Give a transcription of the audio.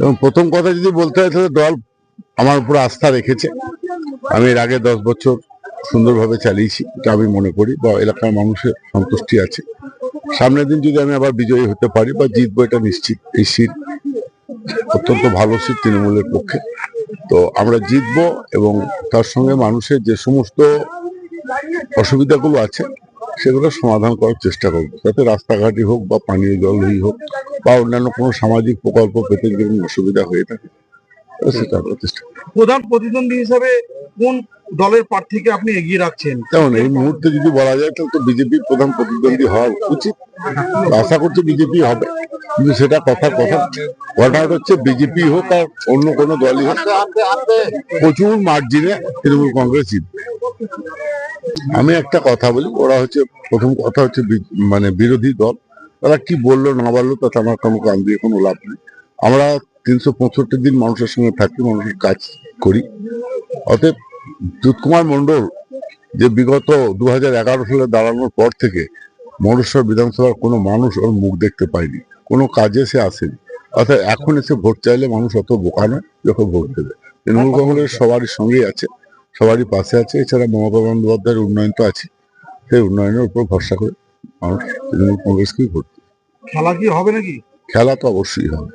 এবং প্রথম কথা যদি বলতে হয় তাহলে দল আমার উপর আস্থা রেখেছে। আমি এর আগে 10 বছর সুন্দরভাবে চালিয়েছি, এটা আমি মনে করি, বা এলাকার মানুষের সন্তুষ্টি আছে। সামনের দিন যদি আমি আবার বিজয়ী হতে পারি বা জিতবো, এটা নিশ্চিত। এই সিট অত্যন্ত ভালো সিট তৃণমূলের পক্ষে, তো আমরা জিতবো এবং তার সঙ্গে মানুষের যে সমস্ত অসুবিধাগুলো আছে সেগুলো সমাধান করার চেষ্টা করবো, যাতে রাস্তাঘাটই হোক বা পানীয় জলই হোক বা অন্যান্য কোনো সামাজিক প্রকল্প পেতে যদি অসুবিধা হয়ে থাকে সেটা চেষ্টা। প্রধান প্রতিদ্বন্দ্বী হিসাবে কোন দলের প্রার্থীকে আপনি এগিয়ে রাখছেন? তেমন এই মুহূর্তে যদি বলা যায় তাহলে তো বিজেপির প্রধান প্রতিদ্বন্দ্বী হওয়া উচিত। আশা করছি বিজেপি হবে, কিন্তু সেটা ঘটনাটা হচ্ছে বিজেপি হোক আর অন্য কোনো দলই হোক, প্রচুর মার্জিনে তৃণমূল কংগ্রেস জিতবে। আমি একটা কথা বলি, ওরা হচ্ছে প্রথম কথা হচ্ছে মানে বিরোধী দল, তারা কি বললো না বললো তাতে আমার কোনো কান দিয়ে কোনো লাভ নেই। আমরা 365 দিন মানুষের সঙ্গে থাকি, মানুষের কাজ করি। অতএব দুধকুমার মন্ডল যে বিগত 2011 সালে দাঁড়ানোর পর থেকে মন্ডলেশ্বর বিধানসভার কোনো মানুষ ওর মুখ দেখতে পায়নি, কোনো কাজে সে আসেনি। অর্থাৎ এখন এসে ভোট চাইলে মানুষ অত বোকা নয় যখন ভোট দেবে। তৃণমূল কংগ্রেস সবারই সঙ্গেই আছে, সবারই পাশে আছে। এছাড়া মমতা বন্দ্যোপাধ্যায়ের উন্নয়ন তো আছে, সেই উন্নয়নের উপর ভরসা করে মানুষ তৃণমূল কংগ্রেসকেই ভোট দেবে। খেলা কি হবে নাকি? খেলা তো অবশ্যই হবে।